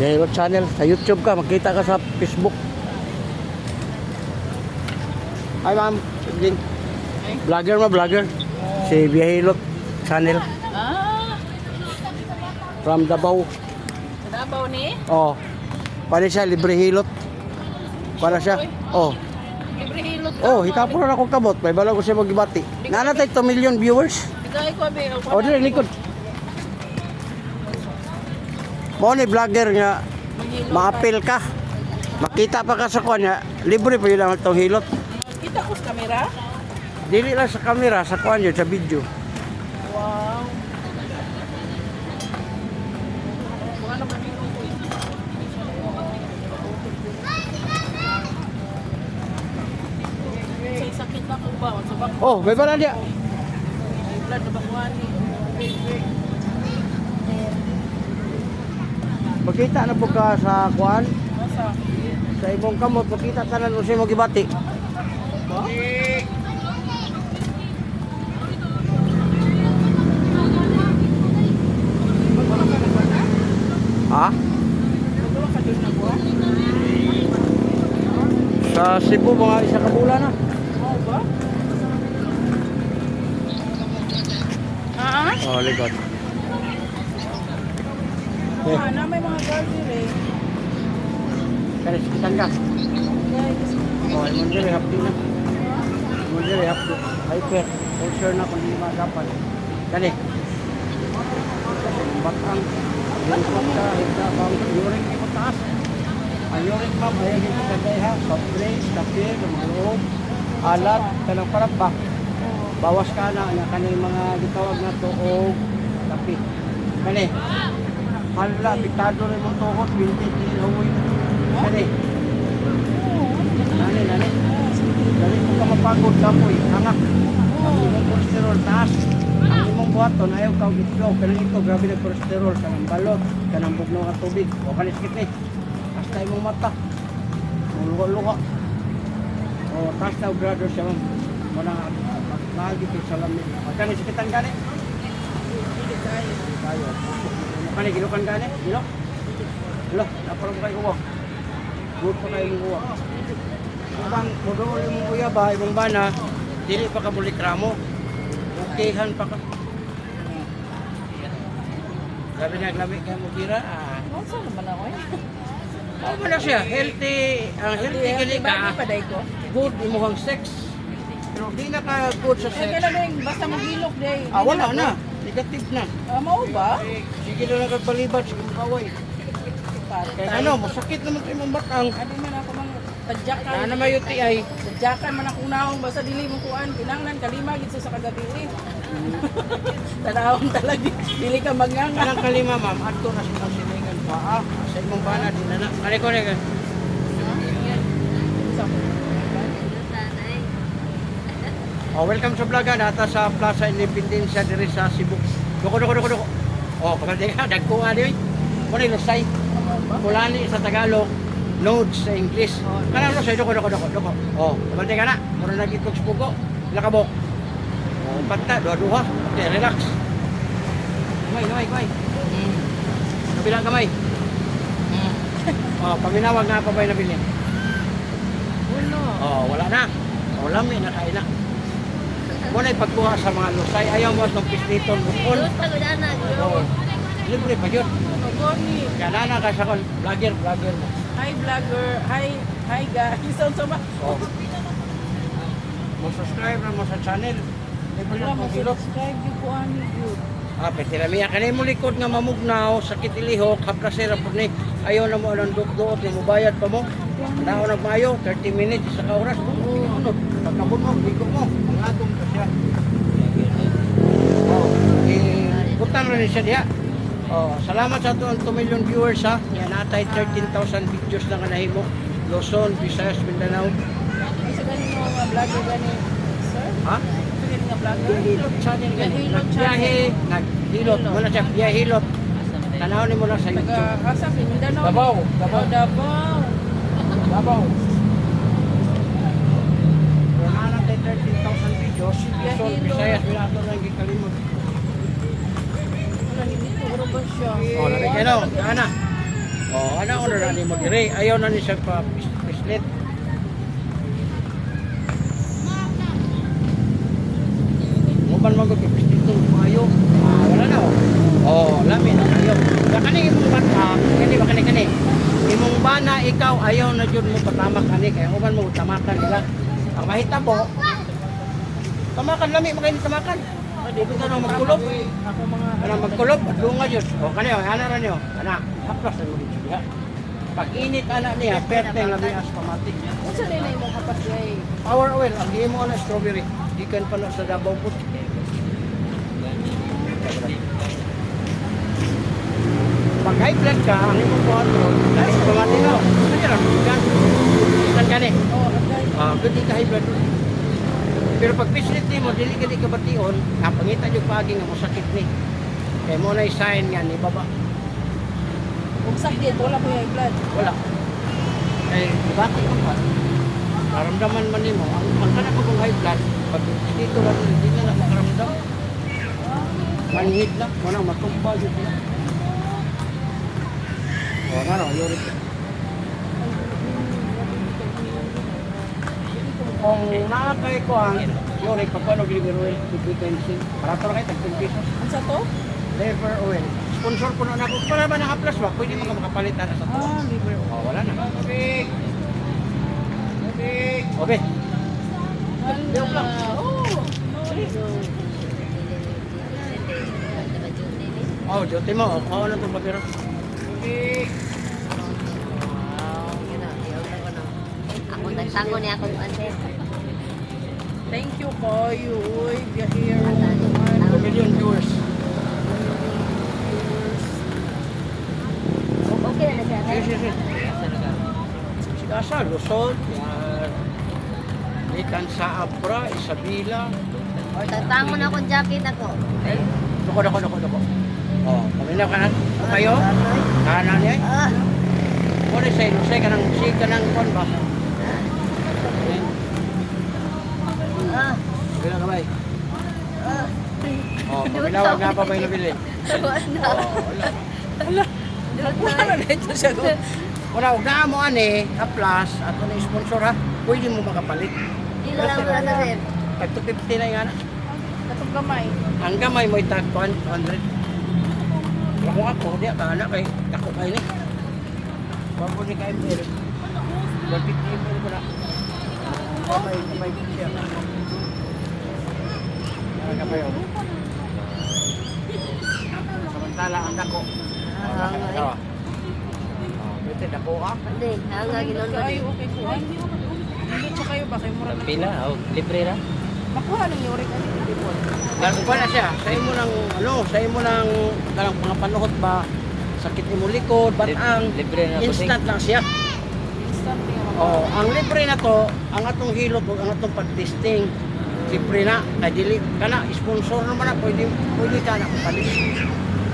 Biyahilot channel. Sa YouTube ka, makita ka sa Facebook. Ay ma'am, vlogger mo, vlogger. Si Biyahilot channel. Ah, From Davao. Davao ni? Oh. Para siya, libre hilot. Para siya. Oh. Libre hilot ka. Oh, hikapo na akong kabot. May bala ko siya magibati. Nanatay 2 million viewers. Bigay ko abi. Oh, dire likod. Mo ni vlogger nga maapil ka. Makita pa ka sa kanya, libre pa yun ang itong hilot. Kita ko sa kamera. Dili lang sa camera, sa kanya, sa video. Wow. Ano ba dito ko? Say sakit ako ba? Sa bako. Oh, may bala niya. May blood na bakuan ni. Makita na po ka sa kuan, Masa? sa imong kamot, makita tanan mo siya magibati. Ba? Ha? Magulong ka din na ko. Sa Cebu, mga isa ka bulan na. Oo ba? Ah? Oh, likod. Eh, Ah, na may mga garden eh. kaya sikitan ka. Guys. Oh, imong dire hapdi na. Imong dire hapdi. Hyper. For sure na kung di magapan. Kani. Batang. Lingkot ka, hita bang yuring ko taas. Ang yuring pa, mayagin ko kagay ha. Soft drinks, kape, lumulog, alat, kanang parang ba. Bawas ka na, nga kanang mga gitawag na tuog, kape. Kani. Hala, biktado rin mong tuhot, binti, tinawoy. Kani. Nani. Dali mo ka mapagod, kapoy, hangak. Ang imong kolesterol taas. Ang imong buhaton, ayaw ka gitlaw. Kanang ito, grabe na kolesterol. Kanang balot, kanang bugnaw ka tubig. O kanis kitni. Hasta imong mata. Luha-luha. O, taas na grado siya, ma'am. Muna, magkahagi ito sa lamig. Magkanis kitang gani? Hindi tayo. Tayo. Kani, ginukan gani? Gino? Hello, naparang kayo uwa. Good pa kayo uwa. Ibang mudo yung kuya ba, ibang bana, dili pa ka bulik ramo. Okayhan pa ka. Sabi niya, lamig ka mo bira. Oh, saan naman ako eh? Oo mo na siya, healthy, ang healthy gali Bagay ka, pa day ko. good imuhang sex. Pero di na ka good sa Eh, sex. kailan basta maghilok day. Wala na, negative na. Mao ba? Sige na lang kagbalibad, sige mo kaway. Kaya ano, masakit naman sa imong batang. Adi man ako mang tadyakan. Na may UTI. Tadyakan man ako naong basta dili mo kuan kinanglan kalima gid sa kagabi eh. Tanawon talaga dili ka magnganga. Kanang kalima ma'am, adto na sa silingan pa. Sa imong bana din na. Kani ko ka. Oh, welcome sa vlog nata sa Plaza Independencia diri sa Cebu. Doko. Oh, kapatid ka, dagko nga di. Kuno lusay. Kulani sa Tagalog, nodes sa English. Kanang lusay doko. Oh, kapatid ka na. Mura na gitog pugo. Lakabok. Oh, pagta duha. Okay, relax. Kamay. Kabilang kamay. Oh, paminawag nga pa ba yung nabili? Uno. Oh, wala na. Oh, lami na kain na. Muna ipagkuha sa mga lusay. Ayaw mo itong pisliton bukol. Oh, libre pa yun. Goni. Kaya na ka sa kon. Vlogger mo. Hi vlogger. Hi guys. So ba? Oh. Mag-subscribe na mo sa channel. Libre Wala na mo itong hilot. subscribe yung kuan ni Jude. Pwede na miya. Kanay mo likod nga mamugnaw, sakit ilihok, hapkasira po ni. Ayaw na mo anong duot mo bayad pa mo. Tao nagmayo, 30 minutes, sa kauras mo. Ano, pagkabot mo, ligo mo. Ang atong ka siya. Oh, butang rin siya diya. Oh, salamat sa ito ang 2 million viewers ha. Yan natay 13,000 videos na kanahimo. Luzon, Visayas, Mindanao. Isa gani mo nga vlogger gani. Sir? Ha? Isa gani nga vlogger? Hilot channel ganyan. Hilot Nagbiyahe, naghilot. Wala siya, biyahilot. Tanawin mo lang sa YouTube. Taga asa Mindanao. Davao. Oh, Davao. Davao. Pero natin 13,000 videos. Luzon, Visayas, Mindanao lang gikalimot. Wala hindi ko ba siya? Oh, labi kayo. Saan na? Oh, ano ko na ni mo dire? Ayaw na ni siya pa pislit. Muban man ko pislit to maayo. Ah, wala na. Oh, lami na kayo. Kani imong bata, kani ba kani. Imong bana ikaw ayaw na jud mo patamak kani kay uban mo tamakan nila. Ang mahitabo. Tamakan lami makain tamakan. Di ko na magkulob. Ako mga Ana magkulob, dunga jud. O kani ana ra niyo. Ana, haplas na mo dito diha. Pag init ana niya, perteng labi as pamatik. unsa din na imong kapas gay? Power oil, ang imo na strawberry. Ikan pa na sa Davao Food. Pag high blood ka, ang imong control, dahil pamatik na. Ano yan? Ikan ka ni. Oh, agay. Good ka high blood. Pero pag pislit ni mo, dili ka di ka bation, napangita yung pagi nga mo sakit ni. Kaya mo na sign nga ni baba. Kung sakit wala ko yung blood. Wala. Eh, dibati ko pa. Naramdaman man nimo ang kana ko kung high blood, pag dito lang hindi na makaramdam. Manhid na, wala matumba jud. O na ro, yuri. Kung nakakay ko ang yuri pag ano liver oil, frequency. Para to kay tag 10 pesos. Unsa to? Liver oil. Sponsor po na ako. Para ba naka-plus ba? Pwede mo ka makapalitan na sa to. Ah, liver. Oh, wala na. Okay. Okay. Hala. Oh. Oh, duty mo. Oo na itong papiro. Okay. Ako nagtango niya ako ante. Thank you kayo. Uy, biyahero. 2 million viewers. Okay na siya. Yes, yes, yes. Sigasa, Luzon. Yan. Ikan sa Abra, Isabela. Or tagtango na akong jacket ako. Doko. Oh, paminaw ka na. Kayo? Kanan niya. Ah, Muna sa ilusay ka ng siga ng kon ba? ah, Bila ka ba? ah. Oh, paminaw nga pa ba yung nabili? Tuwan na. Oh, wala. Hala. Tuwan Wala na. na ito siya. Wala, huwag na mo ani, a-plus, at ano yung sponsor ha, pwede mo makapalit. Dito lang muna sa sir. Tag 250 na yan. Katong gamay. Ang gamay mo itag 200. Ako ako, di ka anak kay ako kayo ni. Bago ni kayo ml. 150 ml ko na. Kamay siya. Ang gamay o. Samantala ang dako. Ah, Tawa. Pwede dako ka. Hindi, hanga ginon ba Kayo din. okay kuan. Hindi pa kayo ba kayo mura na. Pila, oh, libre ra. Makuha ng yuri ka dito po. Gano'n na siya. Sa imo ng ano, sa imo ng dalang mga panuhot ba, sakit imo likod, batang, Libre na to, instant lang siya. Instant niya. Oh, ang libre na to, ang atong hilot ug ang atong pag-testing, libre na, kay dili kana sponsor naman na pwede ka na kapalit.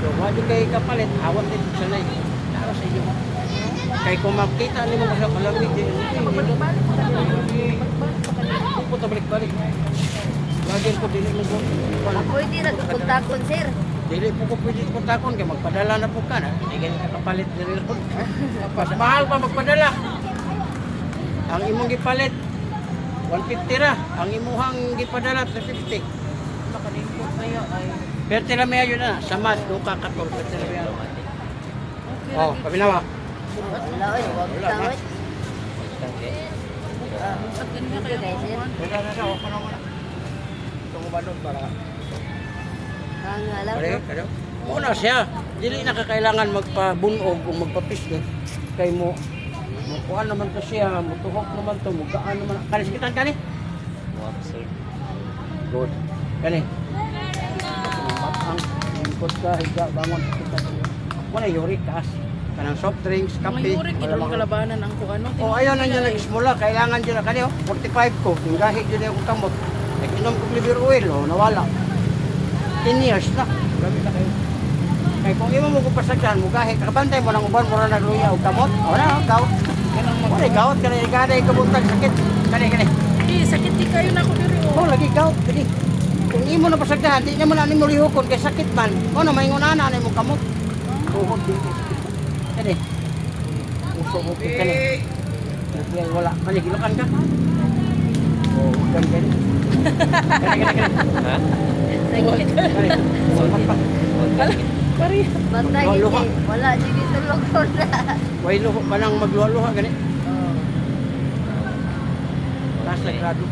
So, wala kay kapalit, awat din sa lay. Para sa inyo. Kay kung makita nimo sa kalamig din, pupunta balik-balik. Lagi ko dili mo wala. Pwede na kontakon sir. Dili po ko pwede kontakon kay magpadala na po ka na. Hindi ka kapalit dili po. Mas mahal pa magpadala. Ang imong gipalit 150 ra. Ang imuhang gipadala 350. Nakalingkot na yun ay. Pero tila may ayun na sa mat do ka katol pero tila may ayun. Okay Oh, lagi. pabinawa. Wala oy, wag Wala na. tawad. At ganyan kayo Okay, sir. kuan. Wala na siya, okay na muna. Ito mo ba doon para Hanga lang. pare kado. Una siya, dili na kakailangan magpabunog o magpapislit kay mo. Kuan naman to siya, mutuhok naman to, mugaan naman. Kani sikitan kani? Wow, sir. Good. Kani. Ang ikot ka, higa, bangon, sikitan. Wala uric kas. Kanang soft drinks, Mga kape. yuri wala kita mga- kalabanan ang kuan. Oh, ayaw na niya nag-ismula. Kailangan dyan na. Kani, 45 ko. Yung gahit dyan yung kamot. Nag-inom ko liver oil, oh, nawala. 10 years na. Grabe na kayo. Kaya kung imo mo kupasagdan, mo gahit. Kakabantay mo ng uban, mura nagluya o kamot. O na, gout. Wala, gout. Kani, gana, ikabuntag, sakit. Kani. Eh, sakit di kayo na ako diri Oh, lagi gout. Kani. Kung imo na pasagdan, di naman na mo lihokon kay sakit man. O na, maingunan na mo kamot. Tuhod dito. Kani. Bukid ka niya. Wala. Kani, gilukan ka? Oo, huwag ka niya. Kani. Ha? Kani. Sulpat pa. Pari. Bantay Luha. hindi. Wala, hindi tulog ko na. Way luho pa lang magluha-luha gani. Oh, Nasa grado.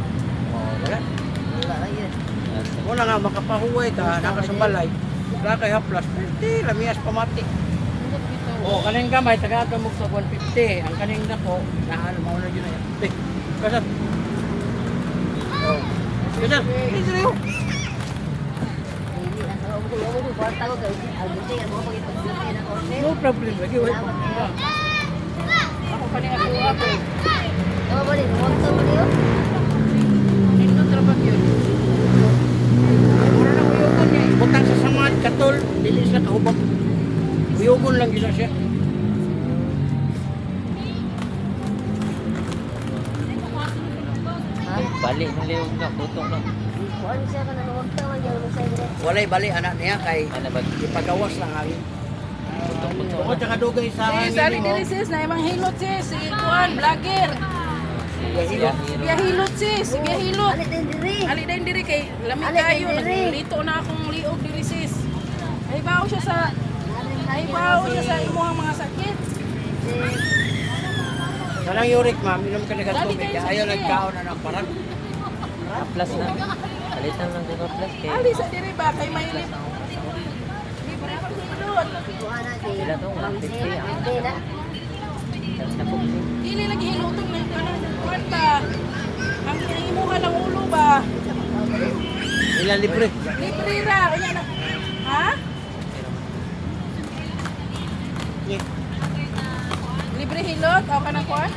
Wala. wala lang yun. Wala nga makapahuway ka, nakasambalay. Wala kay haplas. 50, lamias pamati. Oh, kaning gamay taga mo sa 150. Ang kaning nako, nahal mo na yun na. Kasat. Oh. Kasat. Israel. Hindi, nasa ako ko kwarta ko kay ang gusto yan mo pag-ipag-duty na korte. No problem lagi way. Ako kani ako. Ano ba rin? Huwag ka mo niyo? Nindot trabaho yun. Wala nang uyugon niya. Butang sa samad katol, dili sa kahubog. Uyugon lang gisa siya. Ha? Bali ng liog na, butong na. Kuan siya ka na huwag ka man dyan mo sa dire. Walay bali anak niya kay Ano ba? ipagawas lang hangin. Butong-butong. Bukod sa kadugay sa Sis, hangin ali mo. diri sis na imong hilot sis. Si kuan vlogger. Siya Biya hilot sis, biya hilot. Alit din dire. Ali din diri kay lamig Ali din kayo. diri. Lito na akong liog diri sis. Ay bao siya sa imuhang mga sakit. Kanang uric ma'am, inom ka na Dali tubig. kayo sa Ayaw sige. nagkaon na ng parang. Plus na. Palitan lang din plus kay. Ali sa diri ba kay may lip. Libre pag hilot. Kuan na si. Sila to, 150 ah. Hindi na. Tapos na po. Dili lagi hilotong na kanang kuan ba. Ang imuha ng ulo ba. Ilan libre? Libre ra kanya na. Ha? Yeah. Libre hilot o kanang kuan?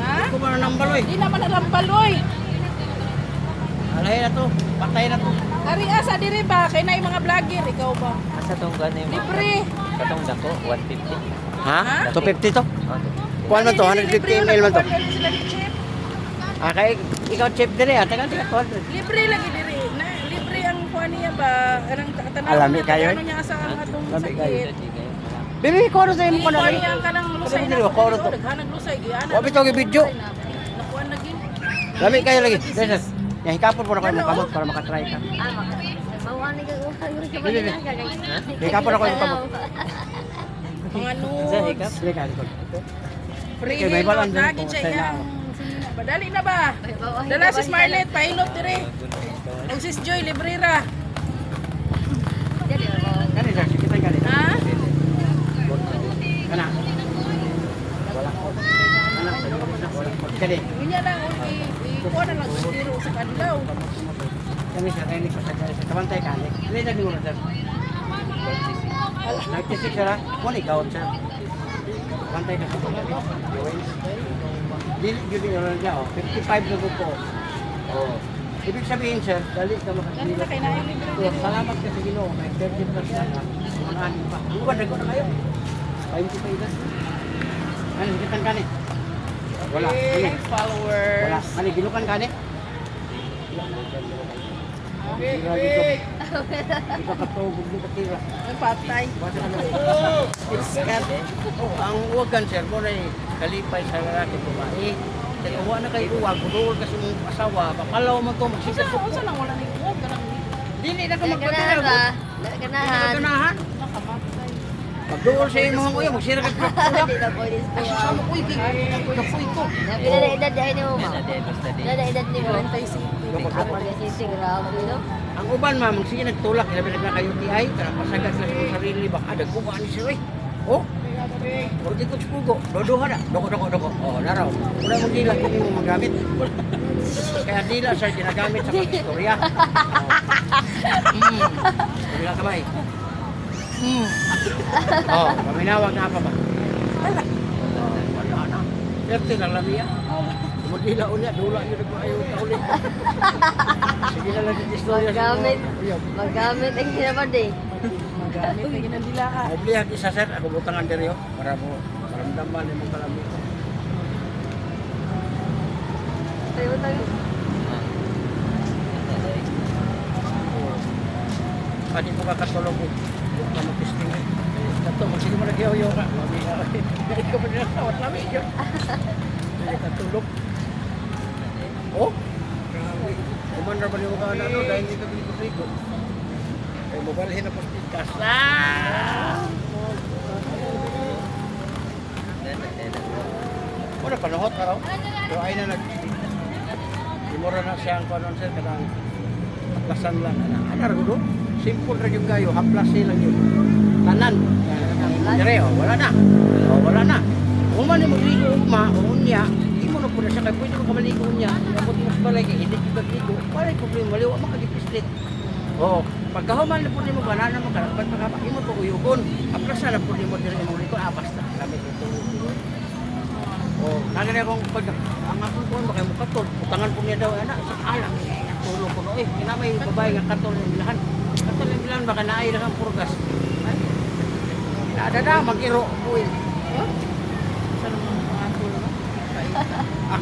Ha? Ako ba na baloy? Di naman nalambaloy. Alay na to, patay na to. Ari asa diri ba kay nay mga vlogger ikaw ba? Asa tong gani mo? Libre. Katong dako 150. Ha? Ha? 250 to? Oh, Kuan man to, 150 ml man to. Sila ni chip. Ah, kay ikaw chip dire, tagal dire 200. Libre lagi diri. Na libre ang kuan niya ba? Anong katanaw? Alami kayo? Ano niya sa atong Alami kayo? sakit? Bibi ko ano sa imo ko na. Kuan niya ang kanang lusay Dili ba ko to? Daghanag lusay giana. Wa bitaw gi video. Nakuan lagi. Lami kayo lagi. Dili. Ya hikapon po na kayo kamot para makatry ka. Ah, maka. Bawa ni ka ulo ka Dili, dili. Hikapon ako yung kamot. Mga Sa nudes. hikap. Dili ka likod. Free Okay, may balan hilot. din Lagi po, siya sa yang. Padali na ba? Dala si Smarlet, pilot dire. Ug sis Joy, libre ra. Kani sir, kita kani. Ha? Kana. Wala. Kana sa wala. Kani. Ganyan lang, ikuha na lang sa tiro sa kanlaw. Kani sir, kani sa sa kabantay kani. Dili na mo sir. 96 sir. Mo ni kaon sir. Bantay na sa gabi. Dili gyud ni oras niya oh. 55 na ko. Oh. Ibig sabihin sir, dali ka Ganun makakilala. na kay naay libre So, din. salamat ka sa Ginoo. May 30 plus na ka. Mga anin pa. Buwan, nagko na kayo. 20 pa ilan. Ano, hikitan ka ni? Wala. Hey, Ano? followers. Wala. Ano, ginukan ka ni? Ikaw katubog mo katira. Ang patay. Basta ano. Oh, ang uwagan sir, mo na kalipay sa lalaki babae. Kaya kuha na kayo uwag, buduol kasi mong asawa, bakalaw mo ito, magsisip ko. Unsa nang wala ni uwag kanang Dili na ka Ganahan magpatira. ba? Dili na Ganahan. ganahan. nakamatay. Magduol sa imo mga uya, magsira ka tulak. Hindi na pwede Ay, sasama ko, kapoy ko. Nabi na edad dahil ni mo ma. Basta di, basta di. Na edad ni mo. 26. Ako kasi grabe no. Ang uban ma'am, sige nagtulak, sabi na kayo TI, kaya pasagad sa iyong sarili, baka dagkuha ni sir eh. Oh, huwag di ko supugo, dodoha na, doko. Oh, laraw. Wala mong dila, hindi mo magamit. Kaya dila sir, ginagamit sa pag-istorya. Dila ka ba eh? Oh, paminawag na pa ba? Wala na. Serte na lamiya. Mudila unya, dula yun nagmaayaw ka ulit. Sige na lang yung istorya. Magamit ang hinaman eh. Magamit na ginandilaan. Oblihan isa sir, ako butangan diri para mo maramdaman imong kalami. Tayo tayo. Pati mo kakatulog ko. Buka mo testing. to, kung sino mo nag-yoyo ka. Ikaw pa nila tawat namin yun. Hindi ka tulog. Oh? Grabe. Kumandar pa niyo ka na ano, dahil hindi ka biliko-biliko. Ay, mabalhin na po sa podcast. Wala panuhot ka raw. Pero ay na Imura na siya ang kanon sir, kadang haplasan lang. Ano rin simple rin yung kayo, haplasin lang yun. Tanan. Dire, wala na. Wala na. Uman mo ligo o unya, di mo na po na siya kaya pwede mo ka maligo unya. Kapag mo sa balay kaya hindi ka ligo, wala yung problema, maliwa makagipislit. Pagkahuman na po mo banana mo karapat makapa, imo po uyugon. Haplasan na po mo dire mo ligo, basta kami ito. Nagani akong pag ang akong kuwan ba kay mo katol, utangan po niya daw ana sa alam. Tulong ko no kinamay babae nga katol ng bilahan. Katol ng bilahan baka naay lang ang purgas. Ay. Ada magiro buin. Sa mga pangatol no?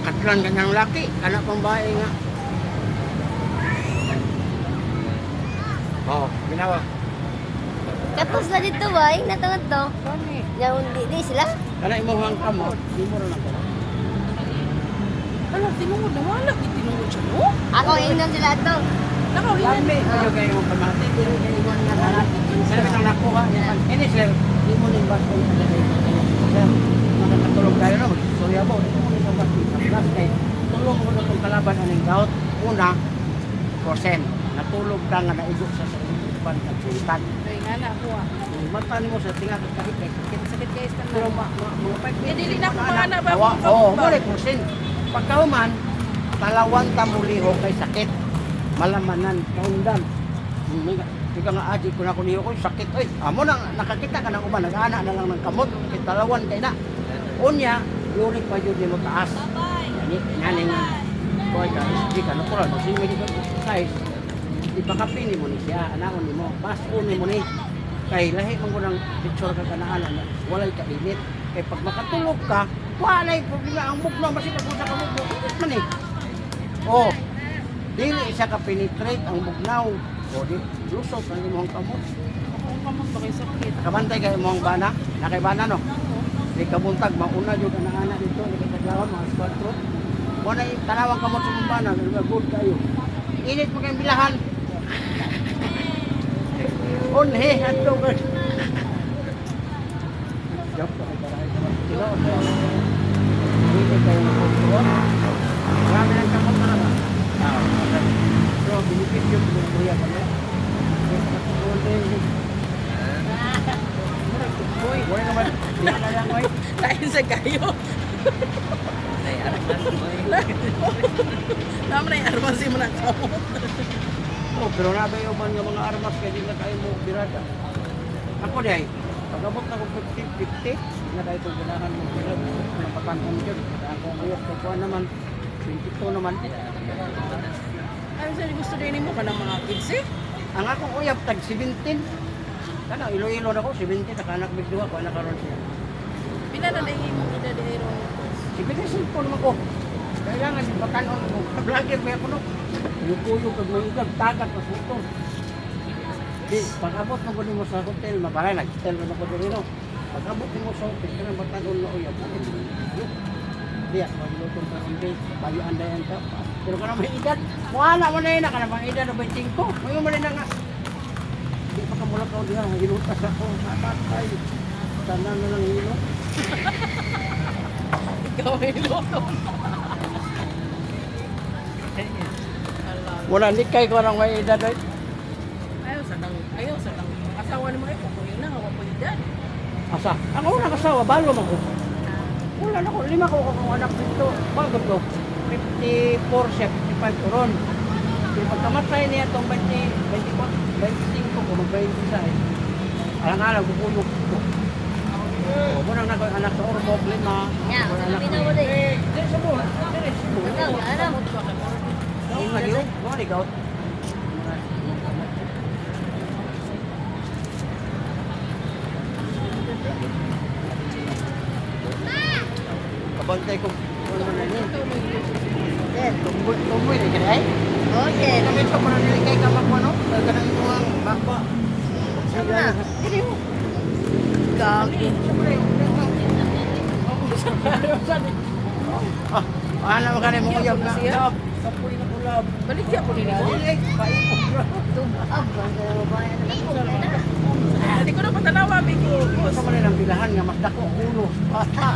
Katlan kanyang laki, anak pang bae nga. Ginawa. Katos na dito ba? Natungod to. Kani. Yung di sila. Kana imong hangkam mo, di mo ra nako. Ala, tinungod na wala. Tinungod siya, no? Ako ingnon sila to. Nakaulinan. Lami kayo kayo mo pamati, pero kayo mo nga na. Sir bitang nakuha niya. Ini sir, di mo ning basto ni sir. Makakatulog tayo no, sorry abo. Di mo ning basto. Plus kay tulong mo na tong kalaban aning gout. Una, percent. Natulog ka nga naigo sa ipan sa sultan. Kaya nga na ako ah. Mata mo sa tinga ka kahit Sakit guys ka pero na. mga Eh, dili na ako mga anak ba? Oo, muli percent. Pagkahuman, talawang tamuliho kay sakit. Malamanan, kaundan. Ika nga aji ko na ko niyo ko sakit oy. Amo nang nakakita ka ng uban, nag-ana na lang ng kamot, kay talawan kay na. Unya, uric pa jud mo taas. Yani boy ka, di ka natural, kasi medical exercise. Ipakapini mo ni siya, anakon ni mo. Pasun mo ni. Kay lahi man ko ng picture ka kanaanan na walay ka init. Kay pag makatulog ka, walay problema ang bugnaw masipag mo sa kamugno. Man eh. Dili isa ka penetrate ang bugnaw. Di lusot ang imong kamot. Ako ang kamot ba kay sakit? Nakabantay kay imong bana, nakay bana no. Di kabuntag mauna jud ang ana dito, di ka taglawan mga squad troop. Mo na tanawang kamot sa imong bana, good kayo. Init mo kay bilahan. Unhe ato ka. Job ka para ito. Hindi kayo magkukuha. Marami ng kamot na lang. So, binipit yung kuya pa na. Boy, boy naman. Hindi na lang, boy. Lain sa kayo. Naman na yung armas yung mga kamot. Pero nabay man nga mga armas kaya di na tayo mo birada. Ako day, pag-abot na ko 50-50, na tayo itong ganahan mo birada. Napapantong dyan. Ako uyok ko kuha naman. 22 naman. Ay, saan gusto din mo ka ng mga kids eh? Ang akong uyap, tag 17. Kana, ilo-ilo na ko, 17. Nakanak bigduwa ko, anak karon siya. Pinanalingin mo kita di Aaron. 17 po naman ko. Kailangan si patanon ko. Vlogger may ako no. Yung pag may igag, tagat pa suto. Di, pag-abot mo ko mo sa hotel, mabahay, nag-hotel na ako din no. Pag-abot mo sa hotel, kaya batanon na uyap. Di, maglutong ka ng day, bayo andayan ka. Pero ka na may edad, wala mo na yun, ka na may edad na 25. Ngayon mo rin na nga. Di pa ka mula ka diha, hilutas ako. Natatay. Sana na lang hilo. Ikaw ay luto. Wala, likay ko ng may edad. Ayaw sa nang asawa ni mo ay kukunin na, ako po yan. Asa? Ako unang asawa, balo mo ko. Wala na ko, 5 ko kung anak dito. Bago to, 54 siya, 55 turon. Pero pagkamatay niya itong 25 ko, mag-20 siya eh. Alang-alang, bubulog ko. Mo nang anak sa Orbog, 5. Ya, sabi mo din. Dili sa buhay, dili sa buhay. Ano? Yung naliw, mga ligaw. Kabantay ko, ano na niya. Tumboy na kaya ay. Okay. Kami ito pa na niligay ka magpano. Ganang ito ang bakba. Saan na? Dili mo. Ka. Ako bayan na lang. Hindi ko na patanawa, Miki. Gusto mo rin ang bilahan nga mas dako ulo. Bata.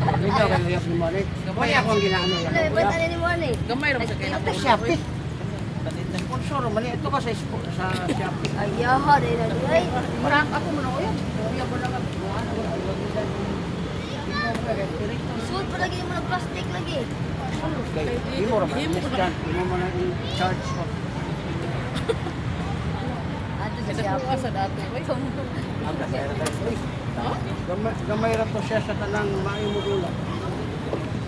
Ikaw kay Luyap ni Malik. Gamay ako ang ginaano yan. Wala, ba't ano ni Juan eh? Gamay rin sa kaya Ito Shopee. Sponsor man ito ka sa Shopee. Ayaw, dahil na ay. Marang ako mo na ko yan. Kuya ko lang. Suot pa lagi mo ng plastic lagi. Hindi mo rin discount. Hindi mo na i-charge ko. Ato sa Kasi siya. ako sa dato. Ang gamay ra to siya sa tanang maimudula.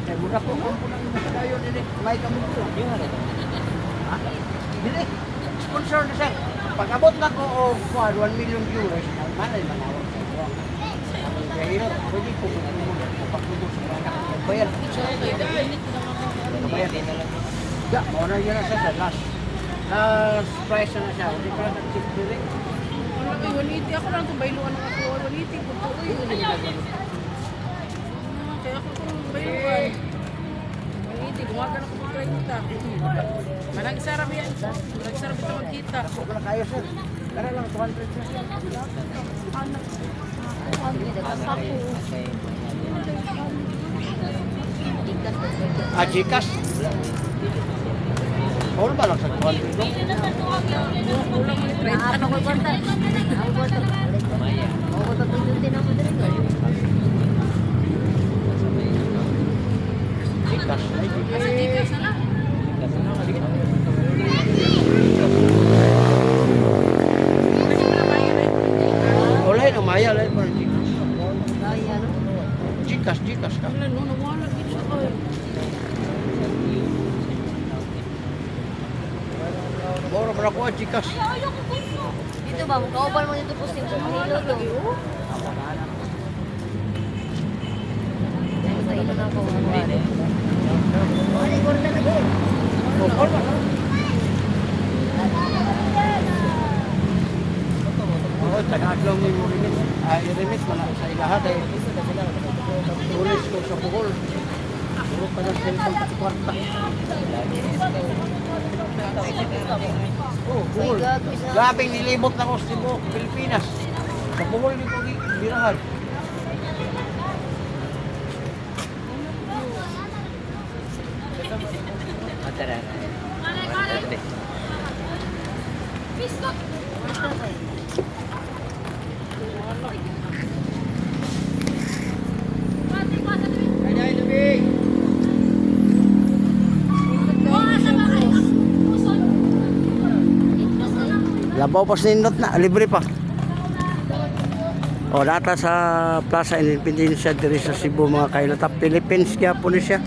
Kaya muna po kung punang masadayon ini. May kamudula. Ha? Dili. Sponsor na siya. Pag-abot na ko o 1 million viewers, malay manawag sa ito. Kaya hirap, pwede po kung ano mo pagpapagod sa mga bayad. Bayad. Ya, mauna yun na siya sa last. Last price na siya. Hindi pa nag-tip dili. Wala kay waliti. Ako lang itong bailuan ng ako. Waliti ko po. Kaya ako itong bailuan. Waliti. Gumagan ako ng 30. Manang sarap yan. Manang sarap ito magkita. Huwag na kayo sir. Kaya lang 200 na siya. Gcash. All ba lang sa 200 no? Kulang mo ni 30. Ano ko kwarta? Ako kwarta. Ako kwarta pindutin ako dito. Gcash. Ay, Gcash. Sa Gcash na lang. Wala yun, umaya lang yun. Kaya ano? Gcash ka. Wala, no, nawala. Gito ko eh. Mura pa ako ang Gcash. Dito ba? Kaupal mo dito po sa Manilo to. Basta ilo na ako. Ay, kwarta lagi. Oh, all ba? Oh, taga-aglong ni mo limit. I-remit mo na sa ilahat eh. Tulis ko sa Bohol. Puro pa lang sa isang kwarta. Oh, Bohol. Grabing nilibot na ko sa Cebu, Pilipinas. Sa Bohol ni ko birahan. Matara. Labaw pa sinindot na, libre pa. O, data sa Plaza Independencia diri sa Cebu mga kailata. Philippines kaya po ni siya.